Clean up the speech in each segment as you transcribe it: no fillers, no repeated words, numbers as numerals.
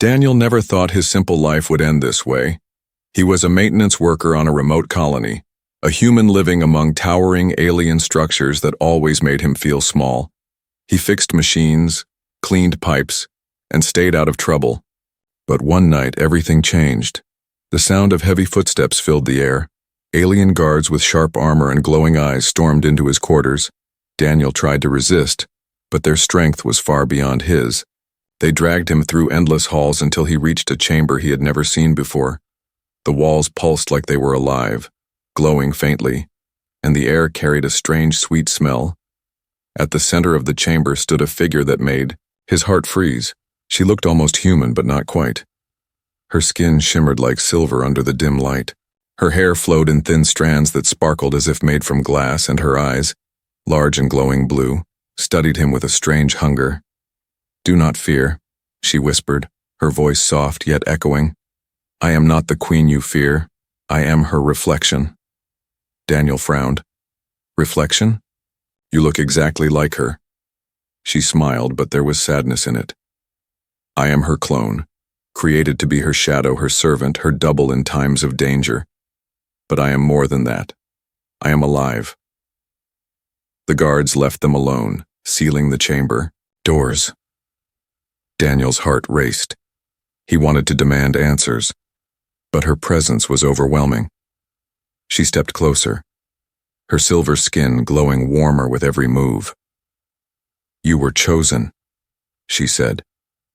Daniel never thought his simple life would end this way. He was a maintenance worker on a remote colony, a human living among towering alien structures that always made him feel small. He fixed machines, cleaned pipes, and stayed out of trouble. But one night, everything changed. The sound of heavy footsteps filled the air. Alien guards with sharp armor and glowing eyes stormed into his quarters. Daniel tried to resist, but their strength was far beyond his. They dragged him through endless halls until he reached a chamber he had never seen before. The walls pulsed like they were alive, glowing faintly, and the air carried a strange, sweet smell. At the center of the chamber stood a figure that made his heart freeze. She looked almost human, but not quite. Her skin shimmered like silver under the dim light. Her hair flowed in thin strands that sparkled as if made from glass, and her eyes, large and glowing blue, studied him with a strange hunger. "Do not fear," she whispered, her voice soft yet echoing. "I am not the queen you fear. I am her reflection." Daniel frowned. "Reflection? You look exactly like her." She smiled, but there was sadness in it. "I am her clone, created to be her shadow, her servant, her double in times of danger. But I am more than that. I am alive." The guards left them alone, sealing the chamber doors. Daniel's heart raced. He wanted to demand answers, but her presence was overwhelming. She stepped closer, her silver skin glowing warmer with every move. "You were chosen," she said,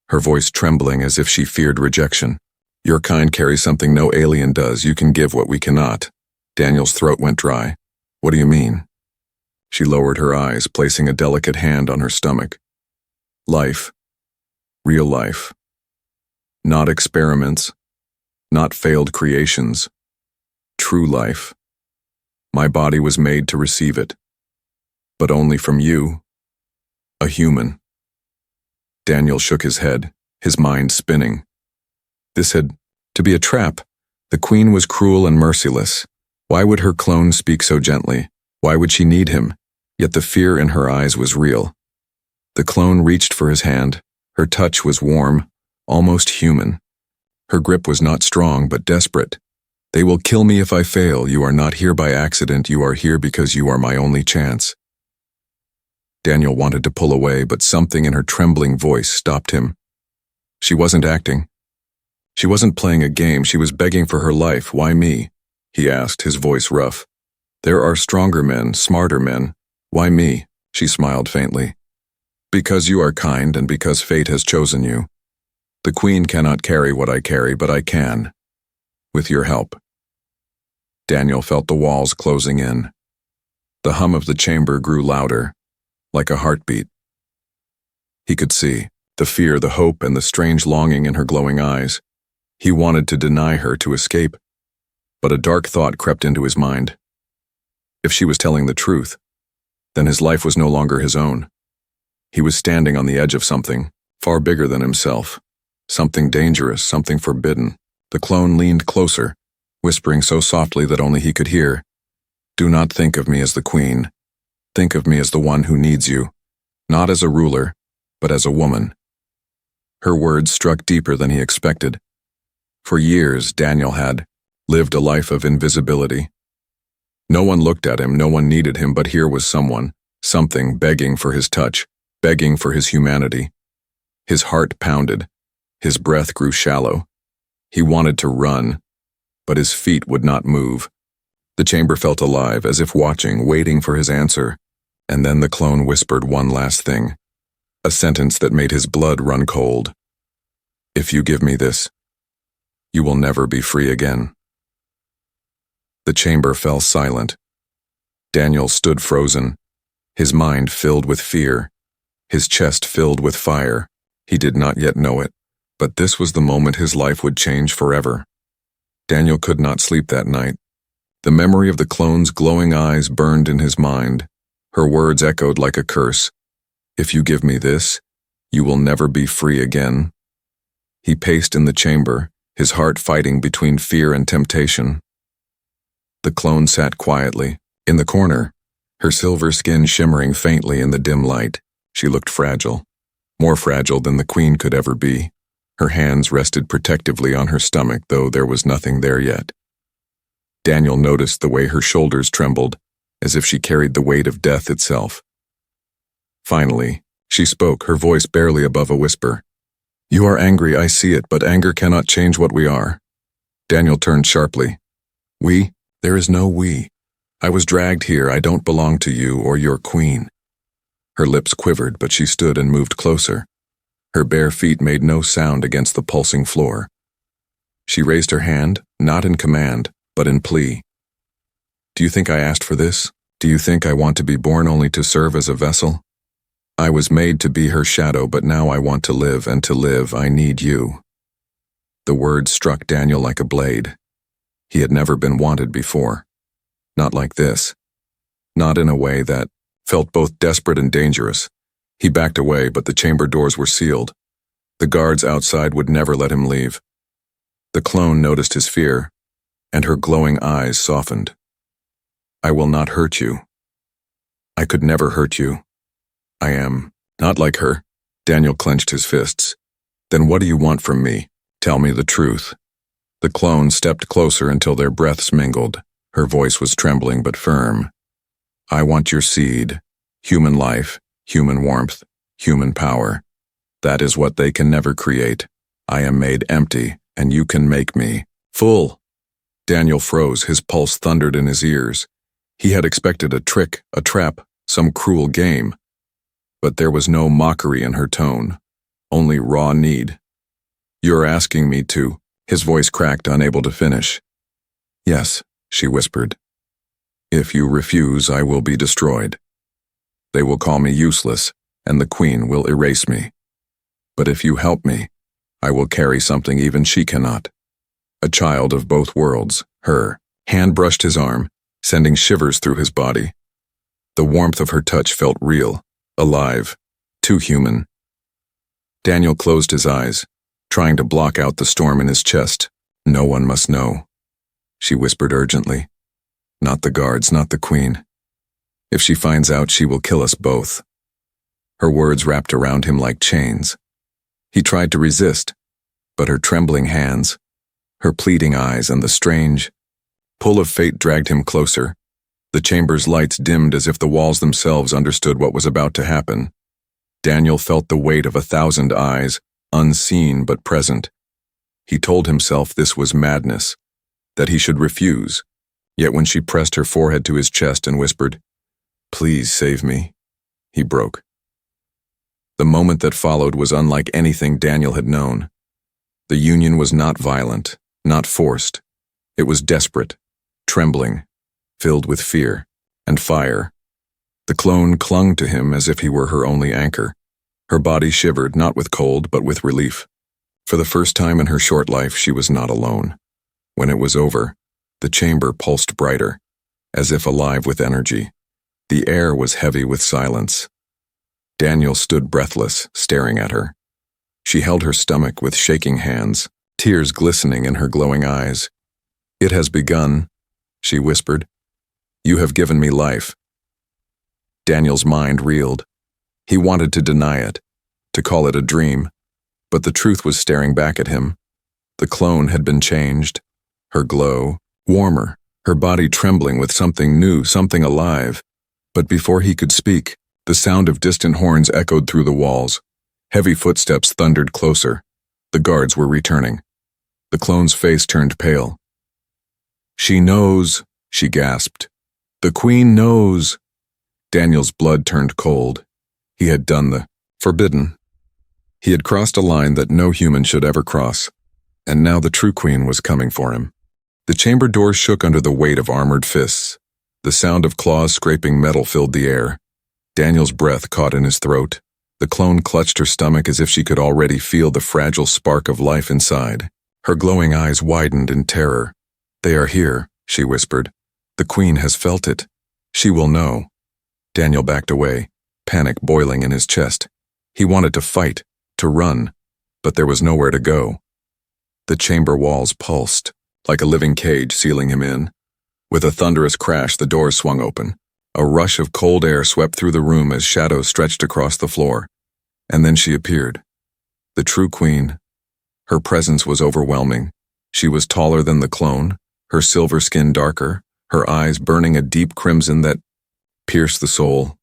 her voice trembling as if she feared rejection. "Your kind carries something no alien does. You can give what we cannot." Daniel's throat went dry. "What do you mean?" She lowered her eyes, placing a delicate hand on her stomach. "Life. Real life. Not experiments. Not failed creations. True life. My body was made to receive it. But only from you. A human." Daniel shook his head, his mind spinning. This had to be a trap. The queen was cruel and merciless. Why would her clone speak so gently? Why would she need him? Yet the fear in her eyes was real. The clone reached for his hand. Her touch was warm, almost human. Her grip was not strong, but desperate. "They will kill me if I fail. You are not here by accident. You are here because you are my only chance." Daniel wanted to pull away, but something in her trembling voice stopped him. She wasn't acting. She wasn't playing a game. She was begging for her life. "Why me?" he asked, his voice rough. "There are stronger men, smarter men. Why me?" She smiled faintly. "Because you are kind and because fate has chosen you. The queen cannot carry what I carry, but I can. With your help." Daniel felt the walls closing in. The hum of the chamber grew louder, like a heartbeat. He could see the fear, the hope, and the strange longing in her glowing eyes. He wanted to deny her, to escape, but a dark thought crept into his mind. If she was telling the truth, then his life was no longer his own. He was standing on the edge of something far bigger than himself, something dangerous, something forbidden. The clone leaned closer, whispering so softly that only he could hear. "Do not think of me as the queen. Think of me as the one who needs you, not as a ruler, but as a woman." Her words struck deeper than he expected. For years, Daniel had lived a life of invisibility. No one looked at him, no one needed him, but here was someone, something begging for his touch, begging for his humanity. His heart pounded. His breath grew shallow. He wanted to run, but his feet would not move. The chamber felt alive, as if watching, waiting for his answer. And then the clone whispered one last thing, a sentence that made his blood run cold. "If you give me this, you will never be free again." The chamber fell silent. Daniel stood frozen, his mind filled with fear, his chest filled with fire. He did not yet know it, but this was the moment his life would change forever. Daniel could not sleep that night. The memory of the clone's glowing eyes burned in his mind. Her words echoed like a curse. "If you give me this, you will never be free again." He paced in the chamber, his heart fighting between fear and temptation. The clone sat quietly, in the corner, her silver skin shimmering faintly in the dim light. She looked fragile, more fragile than the queen could ever be. Her hands rested protectively on her stomach, though there was nothing there yet. Daniel noticed the way her shoulders trembled, as if she carried the weight of death itself. Finally, she spoke, her voice barely above a whisper. "You are angry, I see it, but anger cannot change what we are." Daniel turned sharply. "We? There is no we. I was dragged here. I don't belong to you or your queen." Her lips quivered, but she stood and moved closer. Her bare feet made no sound against the pulsing floor. She raised her hand, not in command, but in plea. "Do you think I asked for this? Do you think I want to be born only to serve as a vessel? I was made to be her shadow, but now I want to live, and to live I need you." The words struck Daniel like a blade. He had never been wanted before. Not like this. Not in a way that felt both desperate and dangerous. He backed away, but the chamber doors were sealed. The guards outside would never let him leave. The clone noticed his fear, and her glowing eyes softened. "I will not hurt you. I could never hurt you. I am not like her." Daniel clenched his fists. "Then what do you want from me? Tell me the truth." The clone stepped closer until their breaths mingled. Her voice was trembling but firm. "I want your seed, human life, human warmth, human power. That is what they can never create. I am made empty, and you can make me full." Daniel froze, his pulse thundered in his ears. He had expected a trick, a trap, some cruel game. But there was no mockery in her tone, only raw need. "You're asking me to," his voice cracked, unable to finish. "Yes," she whispered. "If you refuse, I will be destroyed. They will call me useless, and the queen will erase me. But if you help me, I will carry something even she cannot. A child of both worlds." Her hand brushed his arm, sending shivers through his body. The warmth of her touch felt real, alive, too human. Daniel closed his eyes, trying to block out the storm in his chest. "No one must know," she whispered urgently. "Not the guards, not the queen. If she finds out, she will kill us both." Her words wrapped around him like chains. He tried to resist, but her trembling hands, her pleading eyes, and the strange pull of fate dragged him closer. The chamber's lights dimmed as if the walls themselves understood what was about to happen. Daniel felt the weight of 1,000 eyes, unseen but present. He told himself this was madness, that he should refuse. Yet when she pressed her forehead to his chest and whispered, "Please save me," he broke. The moment that followed was unlike anything Daniel had known. The union was not violent, not forced. It was desperate, trembling, filled with fear and fire. The clone clung to him as if he were her only anchor. Her body shivered, not with cold, but with relief. For the first time in her short life, she was not alone. When it was over, the chamber pulsed brighter, as if alive with energy. The air was heavy with silence. Daniel stood breathless, staring at her. She held her stomach with shaking hands, tears glistening in her glowing eyes. "It has begun," she whispered. "You have given me life." Daniel's mind reeled. He wanted to deny it, to call it a dream, but the truth was staring back at him. The clone had been changed, her glow warmer, her body trembling with something new, something alive. But before he could speak, the sound of distant horns echoed through the walls. Heavy footsteps thundered closer. The guards were returning. The clone's face turned pale. "She knows," she gasped. "The queen knows." Daniel's blood turned cold. He had done the forbidden. He had crossed a line that no human should ever cross, and now the true queen was coming for him. The chamber doors shook under the weight of armored fists. The sound of claws scraping metal filled the air. Daniel's breath caught in his throat. The clone clutched her stomach as if she could already feel the fragile spark of life inside. Her glowing eyes widened in terror. "They are here," she whispered. "The queen has felt it. She will know." Daniel backed away, panic boiling in his chest. He wanted to fight, to run, but there was nowhere to go. The chamber walls pulsed, like a living cage sealing him in. With a thunderous crash, the doors swung open. A rush of cold air swept through the room as shadows stretched across the floor. And then she appeared. The true queen, Her presence was overwhelming. She was taller than the clone, her silver skin darker, her eyes burning a deep crimson that pierced the soul.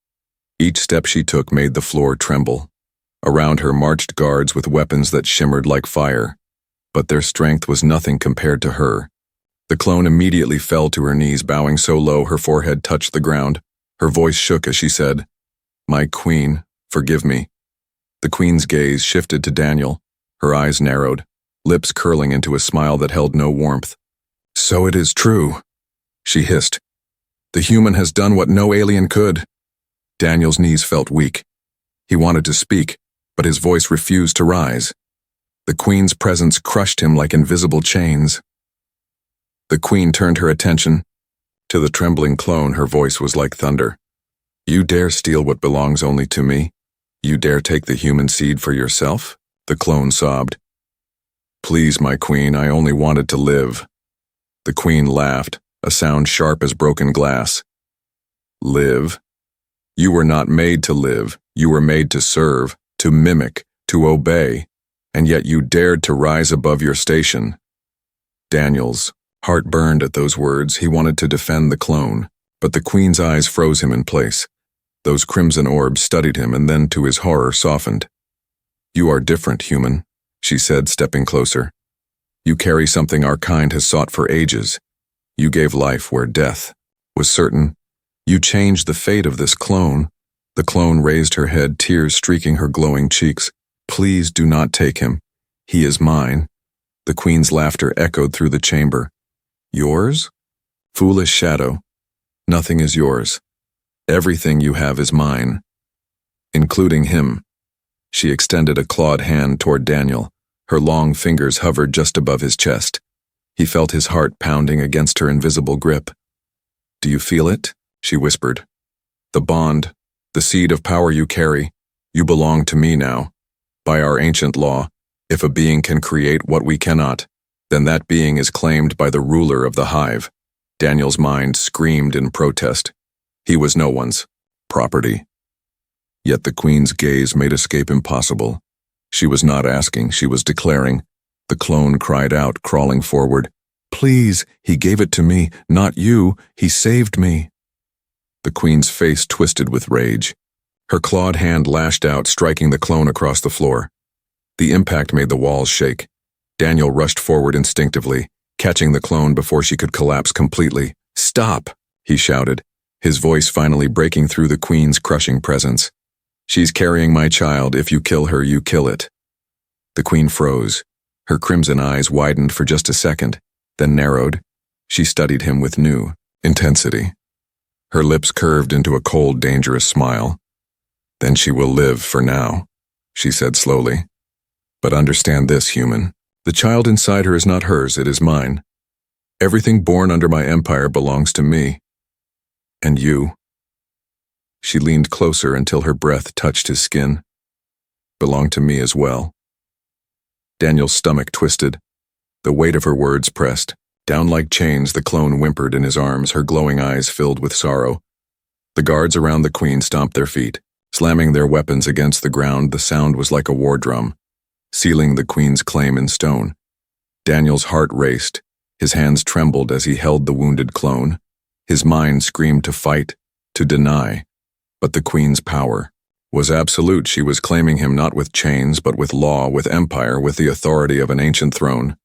Each step she took made the floor tremble. Around her marched guards with weapons that shimmered like fire, but their strength was nothing compared to her. The clone immediately fell to her knees, bowing so low her forehead touched the ground. Her voice shook as she said, "My queen, forgive me." The queen's gaze shifted to Daniel, her eyes narrowed, lips curling into a smile that held no warmth. "So it is true," she hissed. "The human has done what no alien could." Daniel's knees felt weak. He wanted to speak, but his voice refused to rise. The queen's presence crushed him like invisible chains. The queen turned her attention. To the trembling clone, her voice was like thunder. "You dare steal what belongs only to me? You dare take the human seed for yourself?" The clone sobbed. "Please, my queen, I only wanted to live." The queen laughed, a sound sharp as broken glass. "Live? You were not made to live. You were made to serve, to mimic, to obey, and yet you dared to rise above your station." Daniel's heart burned at those words. He wanted to defend the clone, but the queen's eyes froze him in place. Those crimson orbs studied him and then, to his horror, softened. "You are different, human," she said, stepping closer. "You carry something our kind has sought for ages. You gave life where death was certain. You changed the fate of this clone." The clone raised her head, tears streaking her glowing cheeks. "Please do not take him. He is mine." The queen's laughter echoed through the chamber. "Yours? Foolish shadow. Nothing is yours. Everything you have is mine, including him." She extended a clawed hand toward Daniel. Her long fingers hovered just above his chest. He felt his heart pounding against her invisible grip. "Do you feel it?" she whispered. "The bond, the seed of power you carry, you belong to me now. By our ancient law, if a being can create what we cannot, then that being is claimed by the ruler of the hive." Daniel's mind screamed in protest. He was no one's property. Yet the queen's gaze made escape impossible. She was not asking, she was declaring. The clone cried out, crawling forward. "Please, he gave it to me, not you. He saved me." The queen's face twisted with rage. Her clawed hand lashed out, striking the clone across the floor. The impact made the walls shake. Daniel rushed forward instinctively, catching the clone before she could collapse completely. "Stop!" he shouted, his voice finally breaking through the queen's crushing presence. "She's carrying my child. If you kill her, you kill it." The queen froze. Her crimson eyes widened for just a second, then narrowed. She studied him with new intensity. Her lips curved into a cold, dangerous smile. "Then she will live for now," she said slowly. "But understand this, human. The child inside her is not hers, it is mine. Everything born under my empire belongs to me. And you," she leaned closer until her breath touched his skin, "belong to me as well." Daniel's stomach twisted. The weight of her words pressed. Down like chains, the clone whimpered in his arms, her glowing eyes filled with sorrow. The guards around the queen stomped their feet, slamming their weapons against the ground. The sound was like a war drum, sealing the queen's claim in stone. Daniel's heart raced. His hands trembled as he held the wounded clone. His mind screamed to fight, to deny. But the queen's power was absolute. She was claiming him not with chains, but with law, with empire, with the authority of an ancient throne.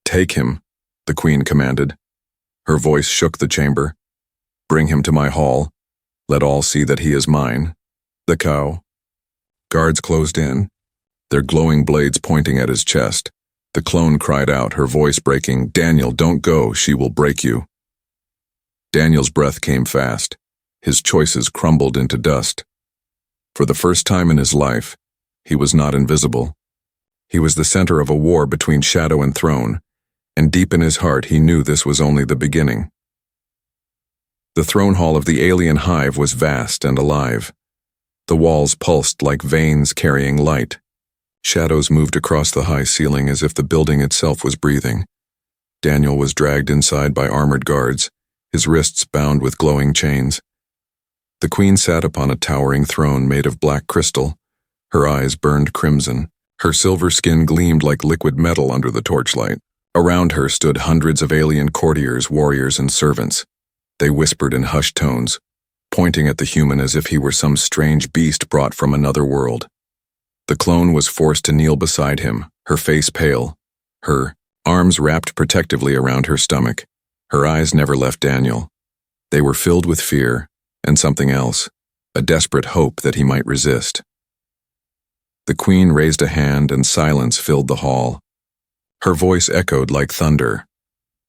"Take him," the queen commanded. Her voice shook the chamber. "Bring him to my hall. Let all see that he is mine." The cow. Guards closed in, their glowing blades pointing at his chest. The clone cried out, her voice breaking, "Daniel, don't go, she will break you." Daniel's breath came fast. His choices crumbled into dust. For the first time in his life, he was not invisible. He was the center of a war between shadow and throne, and deep in his heart he knew this was only the beginning. The throne hall of the alien hive was vast and alive. The walls pulsed like veins carrying light. Shadows moved across the high ceiling as if the building itself was breathing. Daniel was dragged inside by armored guards, his wrists bound with glowing chains. The queen sat upon a towering throne made of black crystal. Her eyes burned crimson, Her silver skin gleamed like liquid metal under the torchlight. Around her stood hundreds of alien courtiers, warriors, and servants. They whispered in hushed tones, pointing at the human as if he were some strange beast brought from another world. The clone was forced to kneel beside him, her face pale, her arms wrapped protectively around her stomach. Her eyes never left Daniel. They were filled with fear and something else, a desperate hope that he might resist. The queen raised a hand and silence filled the hall. Her voice echoed like thunder.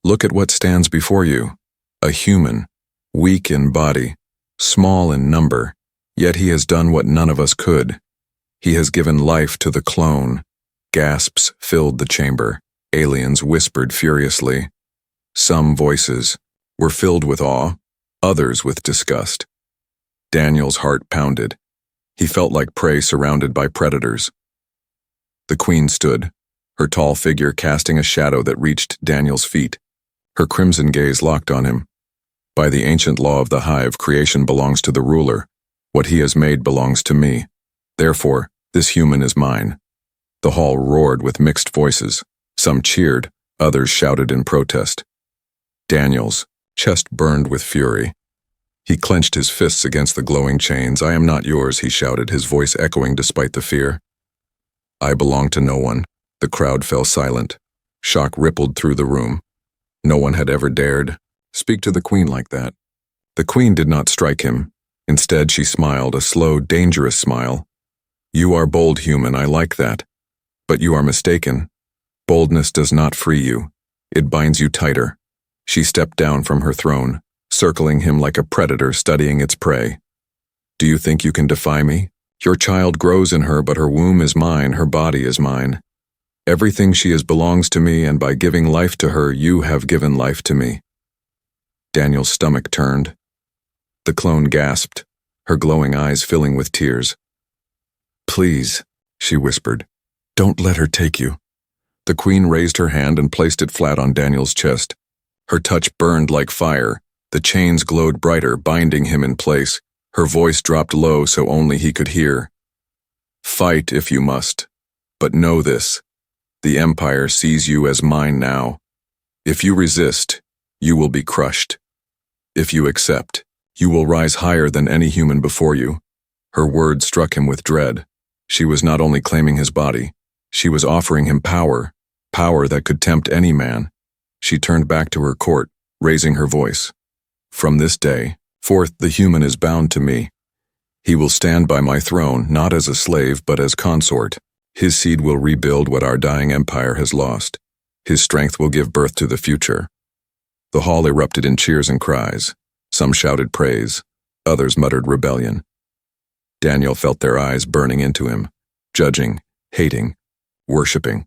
Look at what stands before you. A human, weak in body, small in number, yet he has done what none of us could. He has given life to the clone. Gasps filled the chamber. Aliens whispered furiously. Some voices were filled with awe, others with disgust. Daniel's heart pounded. He felt like prey surrounded by predators. The queen stood, her tall figure casting a shadow that reached Daniel's feet. Her crimson gaze locked on him. By the ancient law of the hive, creation belongs to the ruler. What he has made belongs to me. Therefore, this human is mine. The hall roared with mixed voices. Some cheered, others shouted in protest. Daniel's chest burned with fury. He clenched his fists against the glowing chains. I am not yours, he shouted, his voice echoing despite the fear. I belong to no one. The crowd fell silent. Shock rippled through the room. No one had ever dared speak to the queen like that. The queen did not strike him. Instead, she smiled, a slow, dangerous smile. You are bold, human, I like that. But you are mistaken. Boldness does not free you. It binds you tighter. She stepped down from her throne, circling him like a predator studying its prey. Do you think you can defy me? Your child grows in her, but her womb is mine, her body is mine. Everything she is belongs to me, and by giving life to her, you have given life to me. Daniel's stomach turned. The clone gasped, her glowing eyes filling with tears. Please, she whispered, don't let her take you. The queen raised her hand and placed it flat on Daniel's chest. Her touch burned like fire. The chains glowed brighter, binding him in place. Her voice dropped low so only he could hear. Fight if you must, but know this. The Empire sees you as mine now. If you resist, you will be crushed. If you accept, you will rise higher than any human before you. Her words struck him with dread. She was not only claiming his body, she was offering him power, power that could tempt any man. She turned back to her court, raising her voice. From this day forth, the human is bound to me. He will stand by my throne, not as a slave, but as consort. His seed will rebuild what our dying empire has lost. His strength will give birth to the future. The hall erupted in cheers and cries. Some shouted praise, others muttered rebellion. Daniel felt their eyes burning into him, judging, hating, worshipping.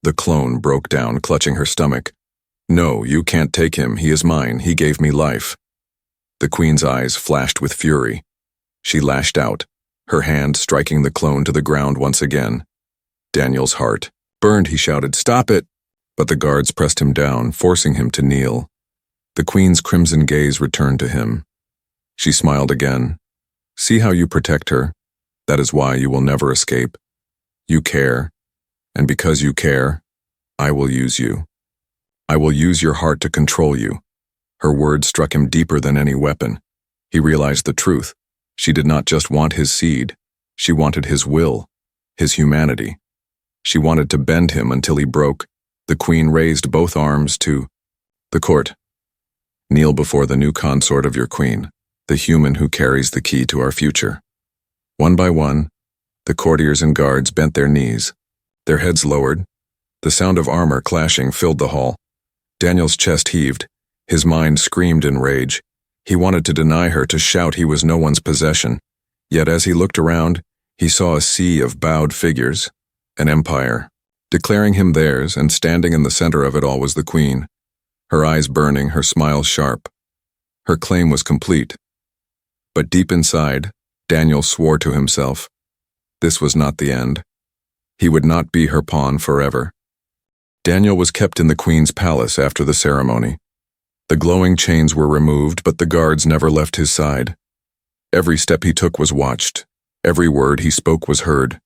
The clone broke down, clutching her stomach. No, you can't take him. He is mine. He gave me life. The queen's eyes flashed with fury. She lashed out, her hand striking the clone to the ground once again. Daniel's heart burned. He shouted, "Stop it!" But the guards pressed him down, forcing him to kneel. The queen's crimson gaze returned to him. She smiled again. See how you protect her? That is why you will never escape. You care, and because you care, I will use you. I will use your heart to control you. Her words struck him deeper than any weapon. He realized the truth. She did not just want his seed. She wanted his will, his humanity. She wanted to bend him until he broke. The queen raised both arms to the court. Kneel before the new consort of your queen, the human who carries the key to our future. One by one, the courtiers and guards bent their knees, their heads lowered. The sound of armor clashing filled the hall. Daniel's chest heaved. His mind screamed in rage. He wanted to deny her, to shout he was no one's possession. Yet as he looked around, he saw a sea of bowed figures, an empire. Declaring him theirs, and standing in the center of it all was the queen, her eyes burning, her smile sharp. Her claim was complete. But deep inside, Daniel swore to himself, this was not the end. He would not be her pawn forever. Daniel was kept in the queen's palace after the ceremony. The glowing chains were removed, but the guards never left his side. Every step he took was watched. Every word he spoke was heard.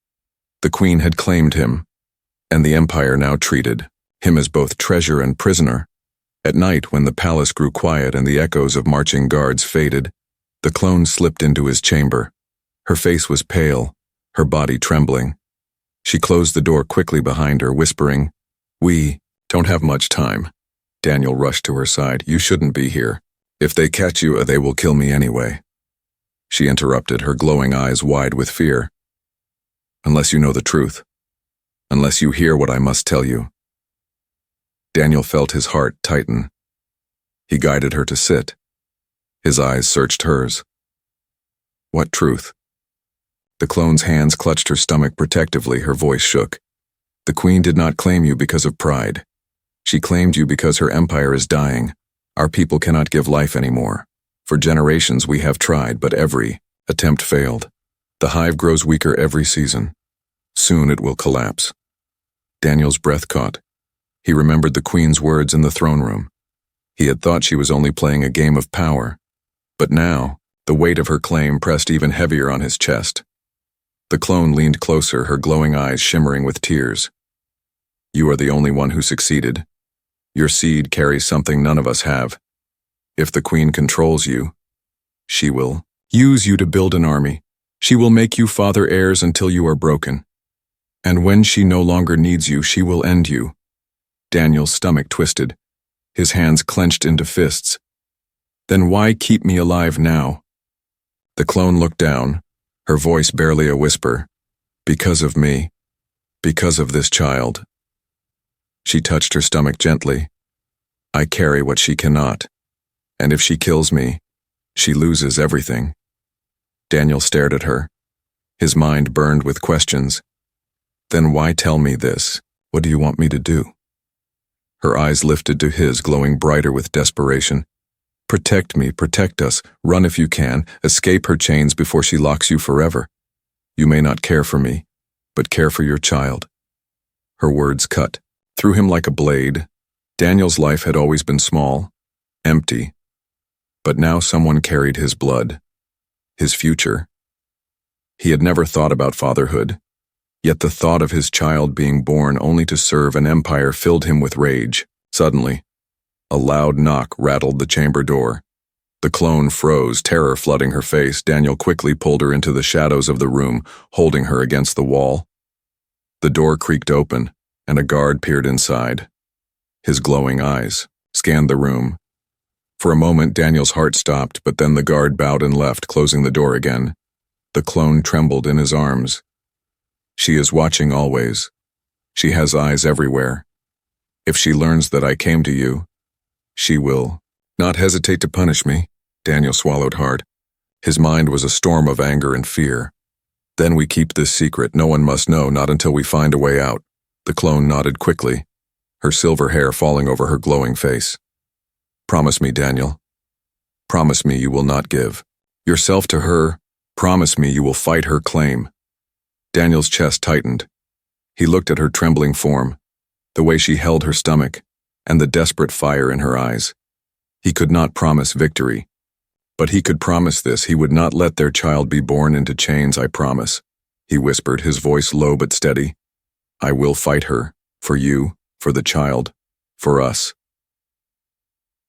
The queen had claimed him, and the empire now treated him as both treasure and prisoner. At night, when the palace grew quiet and the echoes of marching guards faded, the clone slipped into his chamber. Her face was pale, her body trembling. She closed the door quickly behind her, whispering, "We don't have much time." Daniel rushed to her side. "You shouldn't be here. If they catch you, they will kill me anyway." She interrupted, her glowing eyes wide with fear. "Unless you know the truth. Unless you hear what I must tell you." Daniel felt his heart tighten. He guided her to sit. His eyes searched hers. "What truth?" The clone's hands clutched her stomach protectively, her voice shook. "The queen did not claim you because of pride. She claimed you because her empire is dying. Our people cannot give life anymore. For generations we have tried, but every attempt failed. The hive grows weaker every season. Soon it will collapse." Daniel's breath caught. He remembered the queen's words in the throne room. He had thought she was only playing a game of power. But now, the weight of her claim pressed even heavier on his chest. The clone leaned closer, her glowing eyes shimmering with tears. "You are the only one who succeeded. Your seed carries something none of us have. If the queen controls you, she will use you to build an army. She will make you father heirs until you are broken. And when she no longer needs you, she will end you." Daniel's stomach twisted. His hands clenched into fists. "Then why keep me alive now?" The clone looked down, her voice barely a whisper. "Because of me. Because of this child." She touched her stomach gently. "I carry what she cannot. And if she kills me, she loses everything." Daniel stared at her. His mind burned with questions. "Then why tell me this? What do you want me to do?" Her eyes lifted to his, glowing brighter with desperation. "Protect me, protect us. Run if you can. Escape her chains before she locks you forever. You may not care for me, but care for your child." Her words cut through him like a blade. Daniel's life had always been small, empty. But now someone carried his blood, his future. He had never thought about fatherhood, yet the thought of his child being born only to serve an empire filled him with rage. Suddenly, a loud knock rattled the chamber door. The clone froze, terror flooding her face. Daniel quickly pulled her into the shadows of the room, holding her against the wall. The door creaked open, and a guard peered inside. His glowing eyes scanned the room. For a moment, Daniel's heart stopped, but then the guard bowed and left, closing the door again. The clone trembled in his arms. "She is watching always. She has eyes everywhere. If she learns that I came to you, she will not hesitate to punish me." Daniel swallowed hard. His mind was a storm of anger and fear. "Then we keep this secret. No one must know, not until we find a way out." The clone nodded quickly, her silver hair falling over her glowing face. "Promise me, Daniel. Promise me you will not give yourself to her. Promise me you will fight her claim." Daniel's chest tightened. He looked at her trembling form, the way she held her stomach, and the desperate fire in her eyes. He could not promise victory, but he could promise this: he would not let their child be born into chains. "I promise," he whispered, his voice low but steady. "I will fight her, for you, for the child, for us."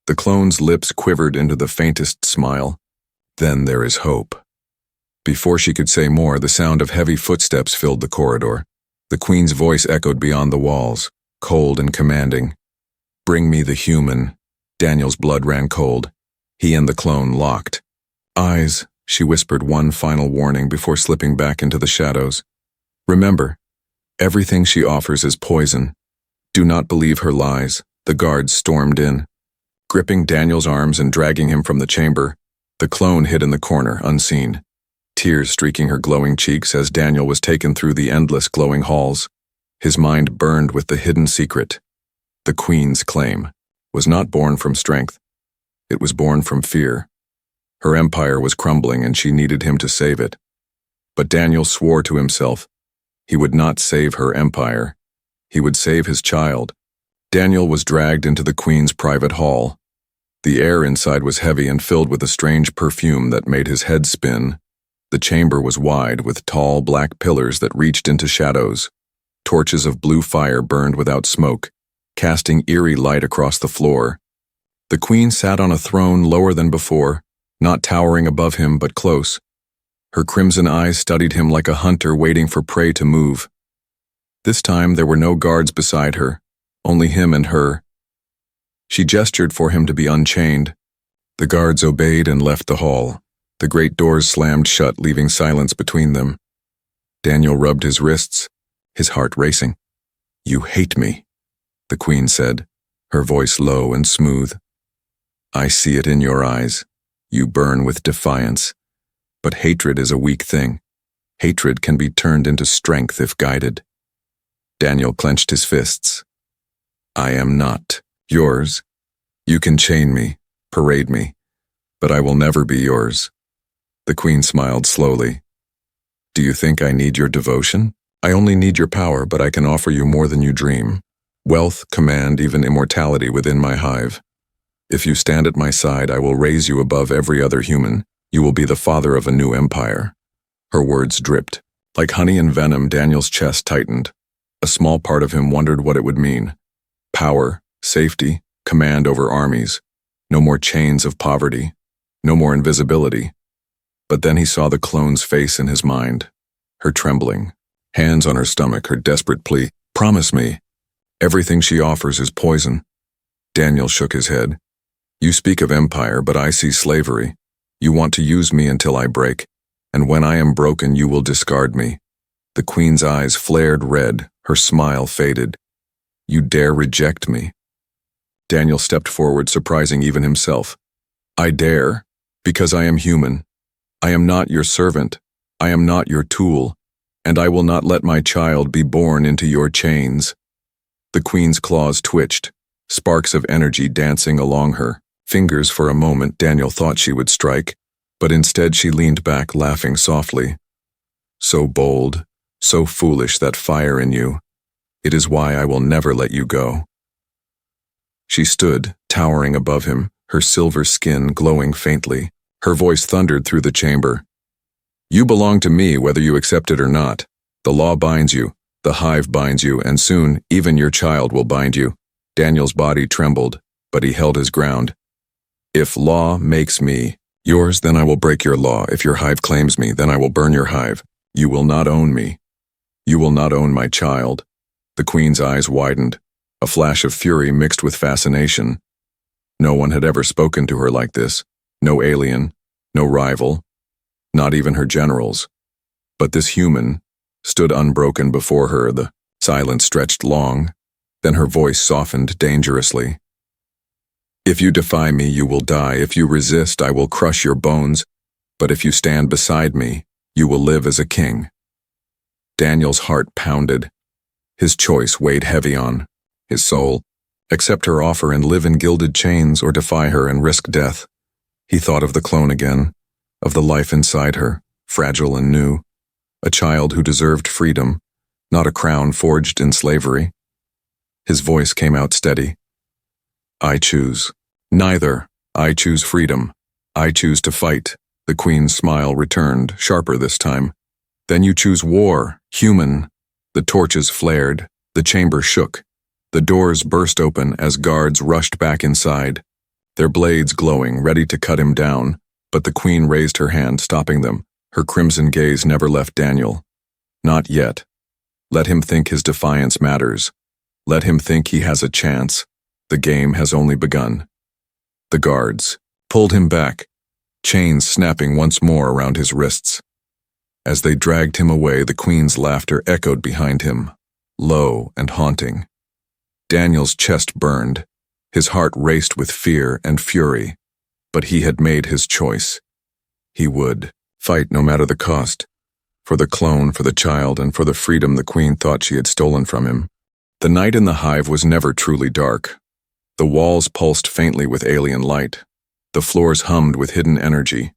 The clone's lips quivered into the faintest smile. "Then there is hope." Before she could say more, the sound of heavy footsteps filled the corridor. The queen's voice echoed beyond the walls, cold and commanding. "Bring me the human." Daniel's blood ran cold. He and the clone locked eyes. She whispered one final warning before slipping back into the shadows. "Remember, everything she offers is poison. Do not believe her lies." The guards stormed in, gripping Daniel's arms and dragging him from the chamber. The clone hid in the corner, unseen, tears streaking her glowing cheeks as Daniel was taken through the endless glowing halls. His mind burned with the hidden secret. The queen's claim was not born from strength. It was born from fear. Her empire was crumbling and she needed him to save it. But Daniel swore to himself he would not save her empire. He would save his child. Daniel was dragged into the queen's private hall. The air inside was heavy and filled with a strange perfume that made his head spin. The chamber was wide, with tall black pillars that reached into shadows. Torches of blue fire burned without smoke, casting eerie light across the floor. The queen sat on a throne lower than before, not towering above him but close. Her crimson eyes studied him like a hunter waiting for prey to move. This time there were no guards beside her, only him and her. She gestured for him to be unchained. The guards obeyed and left the hall. The great doors slammed shut, leaving silence between them. Daniel rubbed his wrists, his heart racing. "You hate me," the queen said, her voice low and smooth. "I see it in your eyes. You burn with defiance. But hatred is a weak thing. Hatred can be turned into strength if guided." Daniel clenched his fists. "I am not yours. You can chain me, parade me, but I will never be yours." The queen smiled slowly. "Do you think I need your devotion? I only need your power, but I can offer you more than you dream. Wealth, command, even immortality within my hive. If you stand at my side, I will raise you above every other human. You will be the father of a new empire." Her words dripped. Like honey and venom, Daniel's chest tightened. A small part of him wondered what it would mean. Power, safety, command over armies. No more chains of poverty. No more invisibility. But then he saw the clone's face in his mind. Her trembling, hands on her stomach, her desperate plea, "Promise me." Everything she offers is poison. Daniel shook his head. "You speak of empire, but I see slavery. You want to use me until I break, and when I am broken you will discard me." The queen's eyes flared red, her smile faded. "You dare reject me?" Daniel stepped forward, surprising even himself. "I dare, because I am human. I am not your servant. I am not your tool, and I will not let my child be born into your chains." The queen's claws twitched, sparks of energy dancing along her fingers. For a moment Daniel thought she would strike, but instead she leaned back, laughing softly. "So bold, so foolish, that fire in you. It is why I will never let you go." She stood, towering above him, her silver skin glowing faintly. Her voice thundered through the chamber. "You belong to me whether you accept it or not. The law binds you, the hive binds you, and soon even your child will bind you." Daniel's body trembled, but he held his ground. "If law makes me yours, then I will break your law. If your hive claims me, then I will burn your hive. You will not own me. You will not own my child." The queen's eyes widened, a flash of fury mixed with fascination. No one had ever spoken to her like this. No alien, no rival, not even her generals. But this human stood unbroken before her. The silence stretched long, then her voice softened dangerously. "If you defy me, you will die. If you resist, I will crush your bones. But if you stand beside me, you will live as a king." Daniel's heart pounded. His choice weighed heavy on his soul. Accept her offer and live in gilded chains, or defy her and risk death. He thought of the clone again, of the life inside her, fragile and new. A child who deserved freedom, not a crown forged in slavery. His voice came out steady. "I choose. Neither. I choose freedom. I choose to fight." The queen's smile returned, sharper this time. "Then you choose war, human." The torches flared. The chamber shook. The doors burst open as guards rushed back inside, their blades glowing, ready to cut him down, but the queen raised her hand, stopping them. Her crimson gaze never left Daniel. "Not yet. Let him think his defiance matters. Let him think he has a chance. The game has only begun." The guards pulled him back, chains snapping once more around his wrists. As they dragged him away, the queen's laughter echoed behind him, low and haunting. Daniel's chest burned. His heart raced with fear and fury, but he had made his choice. He would fight no matter the cost, for the clone, for the child, and for the freedom the queen thought she had stolen from him. The night in the hive was never truly dark. The walls pulsed faintly with alien light. The floors hummed with hidden energy.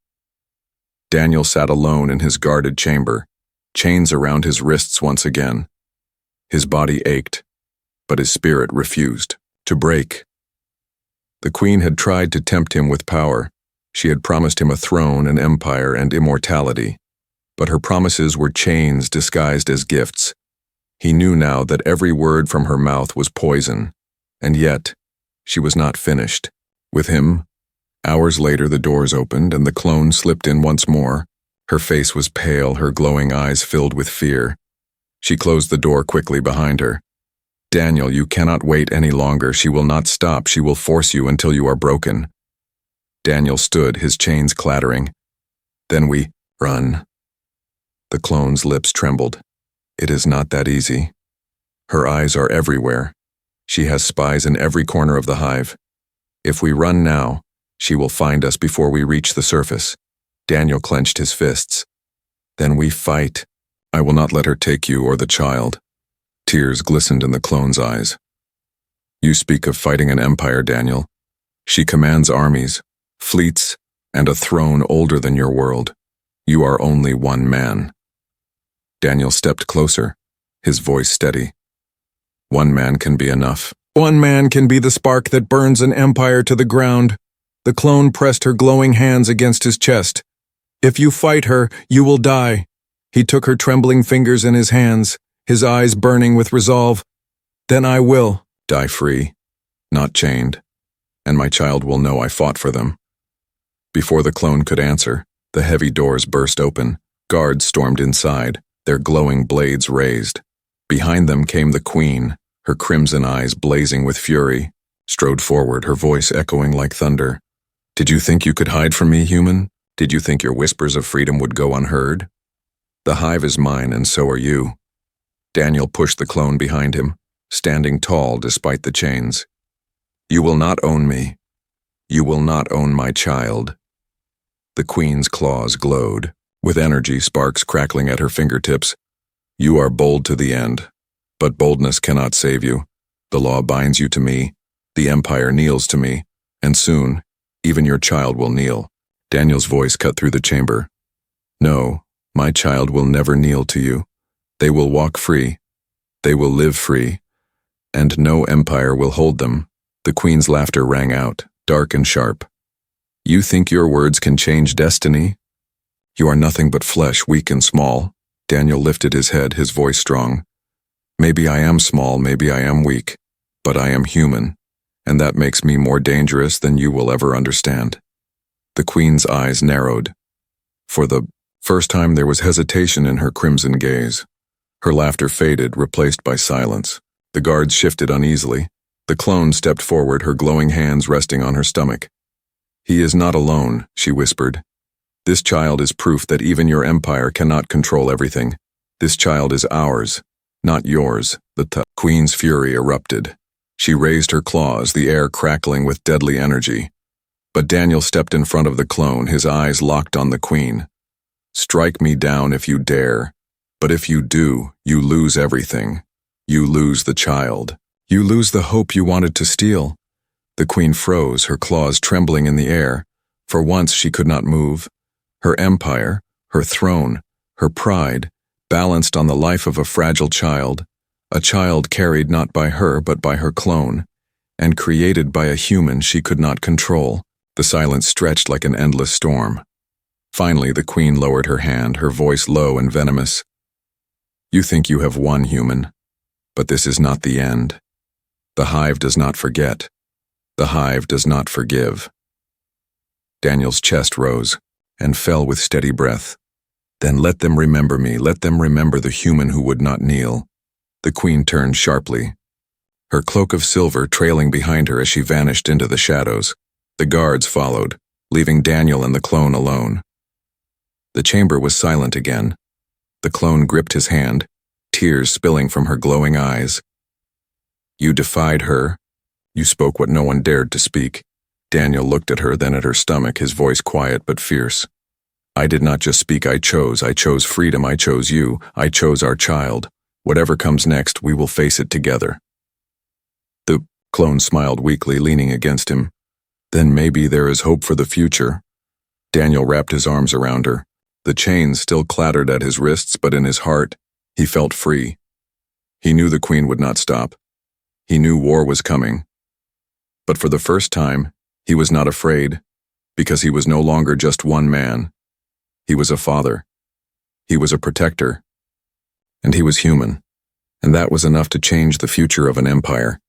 Daniel sat alone in his guarded chamber, chains around his wrists once again. His body ached, but his spirit refused to break. The queen had tried to tempt him with power. She had promised him a throne, an empire, and immortality. but her promises were chains disguised as gifts. He knew now that every word from her mouth was poison, and yet she was not finished. With him, hours later the doors opened and the clone slipped in once more. Her face was pale, her glowing eyes filled with fear. She closed the door quickly behind her. "Daniel, you cannot wait any longer. She will not stop. She will force you until you are broken." Daniel stood, his chains clattering. "Then we run." The clone's lips trembled. "It is not that easy." Her eyes are everywhere. She has spies in every corner of the hive. "If we run now, she will find us before we reach the surface." Daniel clenched his fists. "Then we fight. I will not let her take you or the child." Tears glistened in the clone's eyes. "You speak of fighting an empire, Daniel. She commands armies, fleets, and a throne older than your world. You are only one man." Daniel stepped closer, his voice steady. "One man can be enough. One man can be the spark that burns an empire to the ground." The clone pressed her glowing hands against his chest. "If you fight her, you will die." He took her trembling fingers in his hands, his eyes burning with resolve. "Then I will die free, not chained, and my child will know I fought for them." Before the clone could answer, the heavy doors burst open. Guards stormed inside, their glowing blades raised. Behind them came the queen, her crimson eyes blazing with fury, strode forward, her voice echoing like thunder. "Did you think you could hide from me, human? Did you think your whispers of freedom would go unheard? The hive is mine, and so are you." Daniel pushed the clone behind him, standing tall despite the chains. "You will not own me. You will not own my child." The queen's claws glowed, with energy sparks crackling at her fingertips. "You are bold to the end, but boldness cannot save you. The law binds you to me, the empire kneels to me, and soon, even your child will kneel." Daniel's voice cut through the chamber. "No, my child will never kneel to you. They will walk free. They will live free, and no empire will hold them." The queen's laughter rang out, dark and sharp. "You think your words can change destiny? You are nothing but flesh, weak and small." Daniel lifted his head, his voice strong. "Maybe I am small, maybe I am weak, but I am human, and that makes me more dangerous than you will ever understand." The queen's eyes narrowed. For the first time there was hesitation in her crimson gaze. Her laughter faded, replaced by silence. The guards shifted uneasily. The clone stepped forward, her glowing hands resting on her stomach. "He is not alone," she whispered. "This child is proof that even your empire cannot control everything. This child is ours, not yours." The queen's fury erupted. She raised her claws, the air crackling with deadly energy. But Daniel stepped in front of the clone, his eyes locked on the queen. "Strike me down if you dare. But if you do, you lose everything. You lose the child. You lose the hope you wanted to steal." The queen froze, her claws trembling in the air. For once she could not move. Her empire, her throne, her pride, balanced on the life of a fragile child, a child carried not by her but by her clone, and created by a human she could not control. The silence stretched like an endless storm. Finally, the queen lowered her hand, her voice low and venomous. "You think you have won, human, but this is not the end. The hive does not forget. The hive does not forgive." Daniel's chest rose and fell with steady breath. "Then let them remember me, let them remember the human who would not kneel." The queen turned sharply, her cloak of silver trailing behind her as she vanished into the shadows. The guards followed, leaving Daniel and the clone alone. The chamber was silent again. The clone gripped his hand, tears spilling from her glowing eyes. "You defied her. You spoke what no one dared to speak." Daniel looked at her, then at her stomach, his voice quiet but fierce. "I did not just speak, I chose freedom, I chose you, I chose our child. Whatever comes next, we will face it together." The clone smiled weakly, leaning against him. "Then maybe there is hope for the future." Daniel wrapped his arms around her. The chains still clattered at his wrists, but in his heart, he felt free. He knew the queen would not stop. He knew war was coming. But for the first time, he was not afraid, because he was no longer just one man. He was a father. He was a protector. And he was human. And that was enough to change the future of an empire.